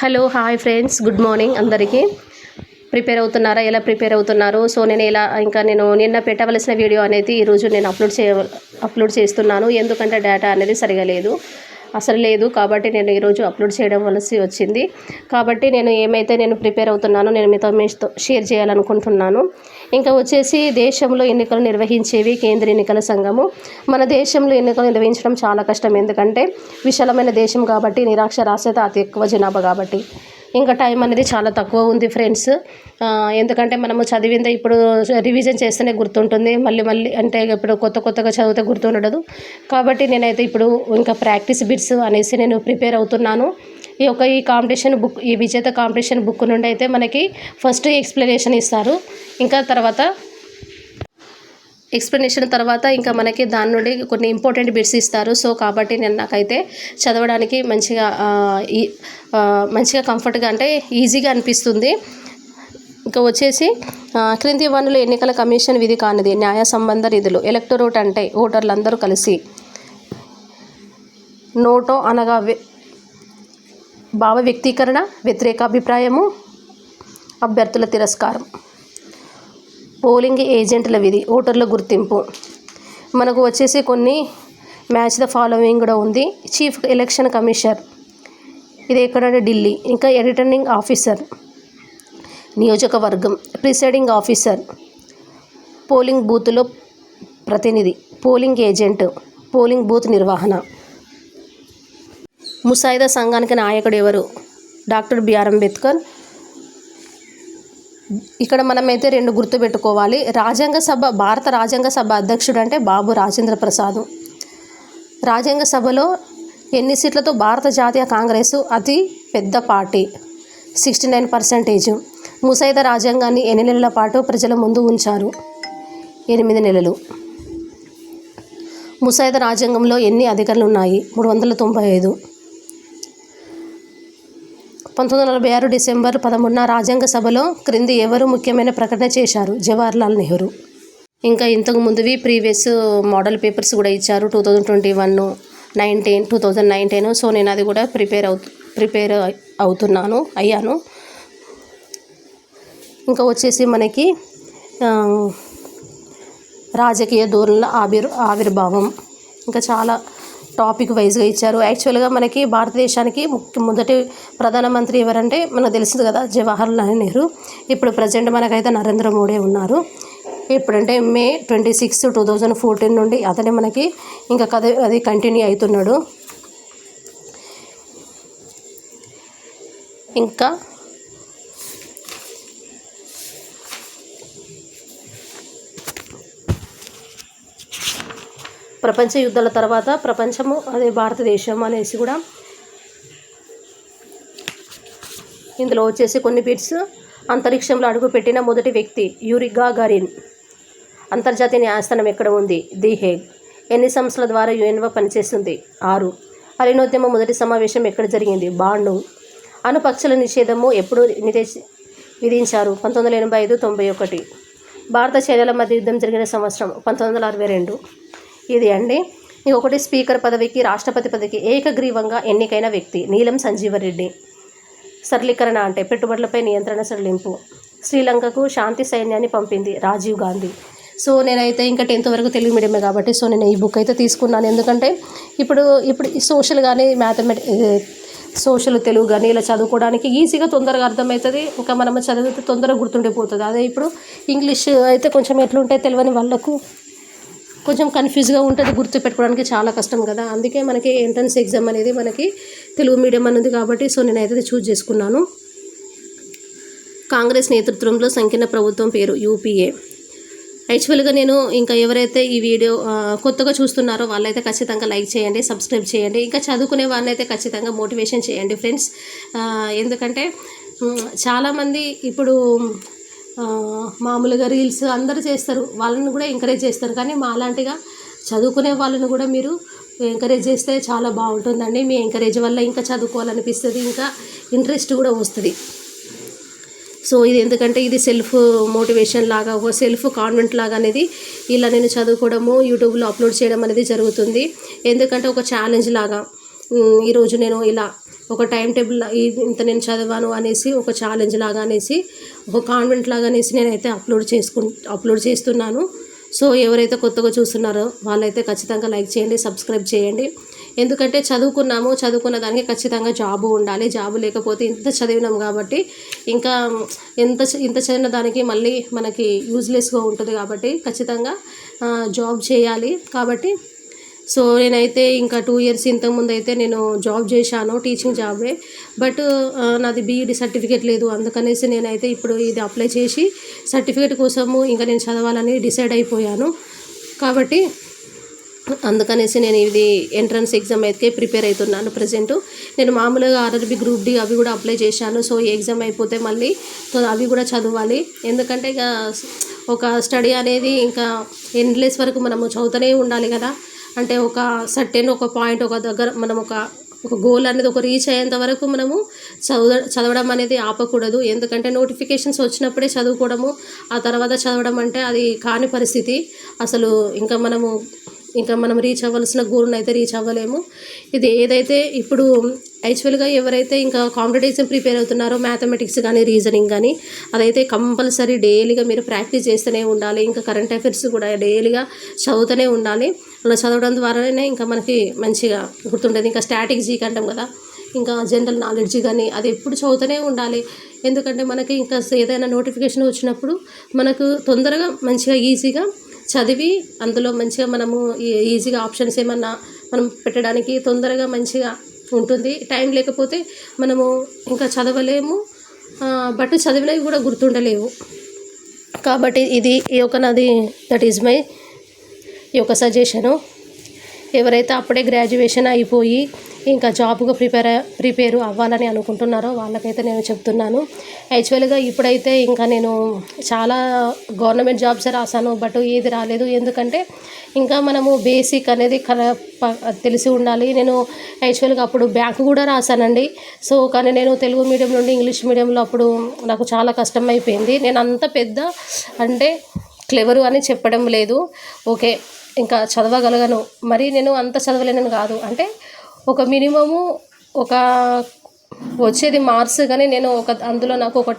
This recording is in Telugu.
Hello hi friends, good morning అందరికీ. ప్రిపేర్ అవుతున్నారా? ఎలా ప్రిపేర్ అవుతున్నారు? సో నేను నిన్న పెట్టవలసిన వీడియో అనేది ఈరోజు నేను అప్లోడ్ చేస్తున్నాను. ఎందుకంటే డేటా అనేది సరిగా లేదు, అసలు లేదు. కాబట్టి నేను ఈరోజు అప్లోడ్ చేయడం వలసి వచ్చింది. కాబట్టి నేను ప్రిపేర్ అవుతున్నానో నేను మీతో షేర్ చేయాలనుకుంటున్నాను. ఇంకా వచ్చేసి దేశంలో ఎన్నికలు నిర్వహించేవి కేంద్ర ఎన్నికల సంఘము. మన దేశంలో ఎన్నికలు నిర్వహించడం చాలా కష్టం. ఎందుకంటే విశాలమైన దేశం కాబట్టి, నిరక్షరాస్యత అతి ఎక్కువ జనాభా కాబట్టి ఇంకా టైం అనేది చాలా తక్కువ ఉంది ఫ్రెండ్స్. ఎందుకంటే మనము చదివిందే ఇప్పుడు రివిజన్ చేస్తేనే గుర్తుంటుంది. మళ్ళీ అంటే ఇప్పుడు కొత్తగా చదివితే గుర్తుండదు. కాబట్టి నేనైతే ఇప్పుడు ఇంకా ప్రాక్టీస్ బిట్స్ అనేసి నేను ప్రిపేర్ అవుతున్నాను. ఈ కాంపిటీషన్ బుక్, ఈ విజేత కాంపిటీషన్ బుక్ నుండి అయితే మనకి ఫస్ట్ ఎక్స్ప్లెనేషన్ ఇస్తారు. ఇంకా ఎక్స్ప్లెనేషన్ తర్వాత ఇంకా మనకి దాని నుండి కొన్ని ఇంపార్టెంట్ బిట్స్ ఇస్తారు. సో కాబట్టి నాకైతే చదవడానికి మంచిగా కంఫర్ట్గా, అంటే ఈజీగా అనిపిస్తుంది. ఇంకా వచ్చేసి క్రింది వనరులు ఎన్నికల కమిషన్ విధి కానిది. న్యాయ సంబంధ విధులు. ఎలక్టోరేట్ అంటే ఓటర్లందరూ కలిసి. నోటో అనగా భావ వ్యక్తీకరణ, వ్యతిరేక అభిప్రాయము, అభ్యర్థుల తిరస్కారం. పోలింగ్ ఏజెంట్ల విధి. ఓటర్ల గుర్తింపు. మనకు వచ్చేసి కొన్ని మ్యాచ్ ద ఫాలోయింగ్ కూడా ఉంది. చీఫ్ ఎలక్షన్ కమిషనర్, ఇది ఎక్కడంటే ఢిల్లీ. ఇంకా రిటర్నింగ్ ఆఫీసర్, నియోజకవర్గం. ప్రిసైడింగ్ ఆఫీసర్, పోలింగ్ బూత్లో ప్రతినిధి. పోలింగ్ ఏజెంట్, పోలింగ్ బూత్ నిర్వహణ. ముసాయిదా సంఘానికి నాయకుడు ఎవరు? Doctor BR Ambedkar. ఇక్కడ మనమైతే రెండు గుర్తుపెట్టుకోవాలి. భారత రాజ్యాంగ సభ అధ్యక్షుడు అంటే బాబు రాజేంద్ర ప్రసాద్. రాజ్యాంగ సభలో ఎన్ని సీట్లతో భారత జాతీయ కాంగ్రెస్ అతి పెద్ద పార్టీ? 69%. ముసాయిదా రాజ్యాంగాన్ని ఎన్ని నెలల పాటు ప్రజల ముందు ఉంచారు? 8 నెలలు. ముసాయిదా రాజ్యాంగంలో ఎన్ని అధికారులు ఉన్నాయి? 395. 1946 డిసెంబర్ 13న రాజ్యాంగ సభలో క్రింది ఎవరు ముఖ్యమైన ప్రకటన చేశారు? జవహర్లాల్ నెహ్రూ. ఇంకా ఇంతకు ముందువి ప్రీవియస్ మోడల్ పేపర్స్ కూడా ఇచ్చారు. 2021, 2019. సో నేను అది కూడా ప్రిపేర్ అయ్యాను. ఇంకా వచ్చేసి మనకి రాజకీయ ధోరణుల ఆవిర్భావం. ఇంకా చాలా టాపిక్ వైజ్గా ఇచ్చారు. యాక్చువల్గా మనకి భారతదేశానికి మొదటి ప్రధానమంత్రి ఎవరంటే మనకు తెలుస్తుంది కదా, జవహర్లాల్ నెహ్రూ. ఇప్పుడు ప్రజెంట్ మనకైతే నరేంద్ర మోడీ ఉన్నారు. ఎప్పుడంటే మే 26, 2014 నుండి అతనే మనకి ఇంకా అది కంటిన్యూ అవుతున్నాడు. ఇంకా ప్రపంచ యుద్ధాల తర్వాత ప్రపంచము అదే భారతదేశం అనేసి కూడా ఇందులో వచ్చేసి కొన్ని బిట్స్. అంతరిక్షంలో అడుగుపెట్టిన మొదటి వ్యక్తి యూరి గాగారిన్. అంతర్జాతీయ న్యాయస్థానం ఎక్కడ ఉంది? The Hague. ఎన్ని సంస్థల ద్వారా యుఎన్ఓ పనిచేస్తుంది? 6. అలీనోద్యమ మొదటి సమావేశం ఎక్కడ జరిగింది? బాండు. అణుపక్షుల నిషేధము ఎప్పుడు విధించారు? 1985, 91. భారత చైనాల మధ్య యుద్ధం జరిగిన సంవత్సరం 1962. ఇది అండి. ఇంకొకటి స్పీకర్ పదవికి, రాష్ట్రపతి పదవికి ఏకగ్రీవంగా ఎన్నికైన వ్యక్తి నీలం సంజీవరెడ్డి. సరళీకరణ అంటే పెట్టుబడులపై నియంత్రణ సడలింపు. శ్రీలంకకు శాంతి సైన్యాన్ని పంపింది రాజీవ్ గాంధీ. సో నేనైతే ఇంకా 10th వరకు తెలుగు మీడియమే కాబట్టి సో నేను ఈ బుక్ అయితే తీసుకున్నాను. ఎందుకంటే ఇప్పుడు సోషల్ కానీ సోషల్ తెలుగు కానీ ఇలా చదువుకోవడానికి ఈజీగా తొందరగా అర్థమవుతుంది. ఇంకా మనం చదివితే తొందరగా గుర్తుండిపోతుంది. అదే ఇప్పుడు ఇంగ్లీష్ అయితే కొంచెం ఎట్లుంటే తెలియని వాళ్ళకు కొంచెం కన్ఫ్యూజ్గా ఉంటుంది, గుర్తు పెట్టుకోవడానికి చాలా కష్టం కదా. అందుకే మనకి ఎంట్రన్స్ ఎగ్జామ్ అనేది మనకి తెలుగు మీడియం అనేది కాబట్టి సో నేనైతే చూజ్ చేసుకున్నాను. కాంగ్రెస్ నేతృత్వంలో సంకీర్ణ ప్రభుత్వం పేరు యూపీఏ. యాక్చువల్గా నేను ఇంకా ఎవరైతే ఈ వీడియో కొత్తగా చూస్తున్నారో వాళ్ళైతే ఖచ్చితంగా లైక్ చేయండి, సబ్స్క్రైబ్ చేయండి. ఇంకా చదువుకునే వాళ్ళైతే ఖచ్చితంగా మోటివేషన్ చేయండి ఫ్రెండ్స్. ఎందుకంటే చాలామంది ఇప్పుడు మామూలుగా రీల్స్ అందరూ చేస్తారు, వాళ్ళని కూడా ఎంకరేజ్ చేస్తారు. కానీ మాలాంటిగా చదువుకునే వాళ్ళని కూడా మీరు ఎంకరేజ్ చేస్తే చాలా బాగుంటుందండి. మీ ఎంకరేజ్ వల్ల ఇంకా చదువుకోవాలనిపిస్తుంది, ఇంకా ఇంట్రెస్ట్ కూడా వస్తుంది. సో ఇది ఎందుకంటే ఇది సెల్ఫ్ మోటివేషన్ లాగా, ఒక సెల్ఫ్ కాన్ఫిడెంట్ లాగా అనేది ఇలా నేను చదువుకోవడము, యూట్యూబ్లో అప్లోడ్ చేయడం అనేది జరుగుతుంది. ఎందుకంటే ఒక ఛాలెంజ్ లాగా ఈరోజు నేను ఇలా ఒక టైం టేబుల్ ఇంత నేను చదివాను అనేసి ఒక ఛాలెంజ్ లాగా అనేసి ఒక కాన్వెంట్ లాగా అనేసి నేనైతే అప్లోడ్ చేస్తున్నాను. సో ఎవరైతే కొత్తగా చూస్తున్నారో వాళ్ళైతే ఖచ్చితంగా లైక్ చేయండి, సబ్స్క్రైబ్ చేయండి. ఎందుకంటే చదువుకున్న దానికి ఖచ్చితంగా జాబు ఉండాలి. జాబు లేకపోతే ఇంత చదివినాం కాబట్టి ఇంకా ఇంత చదివిన దానికి మళ్ళీ మనకి యూజ్లెస్గా ఉంటుంది కాబట్టి ఖచ్చితంగా జాబ్ చేయాలి. కాబట్టి సో నేనైతే ఇంకా 2 ఇయర్స్ ఇంతకుముందు అయితే నేను జాబ్ చేశాను, టీచింగ్ జాబే. బట్ నాది బీఈడి సర్టిఫికేట్ లేదు. అందుకనేసి నేనైతే ఇప్పుడు ఇది అప్లై చేసి సర్టిఫికేట్ కోసము ఇంకా నేను చదవాలని డిసైడ్ అయిపోయాను. కాబట్టి అందుకనేసి నేను ఇది ఎంట్రన్స్ ఎగ్జామ్ అయితే ప్రిపేర్ అవుతున్నాను. ప్రజెంట్ నేను మామూలుగా ఆర్ఆర్బీ గ్రూప్ డి అవి కూడా అప్లై చేశాను. సో ఈ ఎగ్జామ్ అయిపోతే మళ్ళీ అవి కూడా చదవాలి. ఎందుకంటే ఇక ఒక స్టడీ అనేది ఇంకా ఎండ్లెస్ వరకు మనము చదువుతూనే ఉండాలి కదా. అంటే ఒక సర్టెన్ ఒక పాయింట్ ఒక దగ్గర మనం ఒక గోల్ అనేది ఒక రీచ్ అయ్యేంత వరకు మనము చదవడం అనేది ఆపకూడదు. ఎందుకంటే నోటిఫికేషన్స్ వచ్చినప్పుడే చదువుకోవడము, ఆ తర్వాత చదవడం అంటే అది కాని పరిస్థితి. అసలు ఇంకా మనం రీచ్ అవ్వాల్సిన గోల్ని అయితే రీచ్ అవ్వలేము. ఇది ఏదైతే ఇప్పుడు యాక్చువల్గా ఎవరైతే ఇంకా కాంపిటేటివ్ ప్రిపేర్ అవుతున్నారో మ్యాథమెటిక్స్ కానీ రీజనింగ్ కానీ అదైతే కంపల్సరీ డైలీగా మీరు ప్రాక్టీస్ చేస్తూనే ఉండాలి. ఇంకా కరెంట్ అఫైర్స్ కూడా డైలీగా చదువుతూనే ఉండాలి. అలా చదవడం ద్వారానే ఇంకా మనకి మంచిగా గుర్తుంటుంది. ఇంకా స్టాటిక్ జీకే అంటాం కదా, ఇంకా జనరల్ నాలెడ్జ్ కానీ అది ఎప్పుడు చదువుతూనే ఉండాలి. ఎందుకంటే మనకి ఇంకా ఏదైనా నోటిఫికేషన్ వచ్చినప్పుడు మనకు తొందరగా మంచిగా ఈజీగా చదివి అందులో మంచిగా మనము ఈజీగా ఆప్షన్స్ ఏమన్నా మనం పెట్టడానికి తొందరగా మంచిగా ఉంటుంది. టైం లేకపోతే మనము ఇంకా చదవలేము, బట్ చదివినవి కూడా గుర్తుండలేవు. కాబట్టి ఇది ఈ యొక్క నాది దట్ ఈజ్ మై ఈ యొక్క సజెషను. ఎవరైతే అప్పుడే గ్రాడ్యుయేషన్ అయిపోయి ఇంకా జాబ్గా ప్రిపేర్ అవ్వాలని అనుకుంటున్నారో వాళ్ళకైతే నేను చెప్తున్నాను. యాక్చువల్గా ఇప్పుడైతే ఇంకా నేను చాలా గవర్నమెంట్ జాబ్సే రాశాను, బట్ ఏది రాలేదు. ఎందుకంటే ఇంకా మనము బేసిక్ అనేది తెలిసి ఉండాలి. నేను యాక్చువల్గా అప్పుడు బ్యాంకు కూడా రాశానండి. సో కానీ నేను తెలుగు మీడియం నుండి ఇంగ్లీష్ మీడియంలో అప్పుడు నాకు చాలా కష్టం అయిపోయింది. నేను అంత పెద్ద అంటే క్లెవరు అని చెప్పడం లేదు. ఓకే, ఇంకా చదవగలను, మరి నేను అంత చదవలేనని కాదు. అంటే ఒక మినిమము ఒక వచ్చేది మార్క్స్ కానీ నేను అందులో నాకు ఒక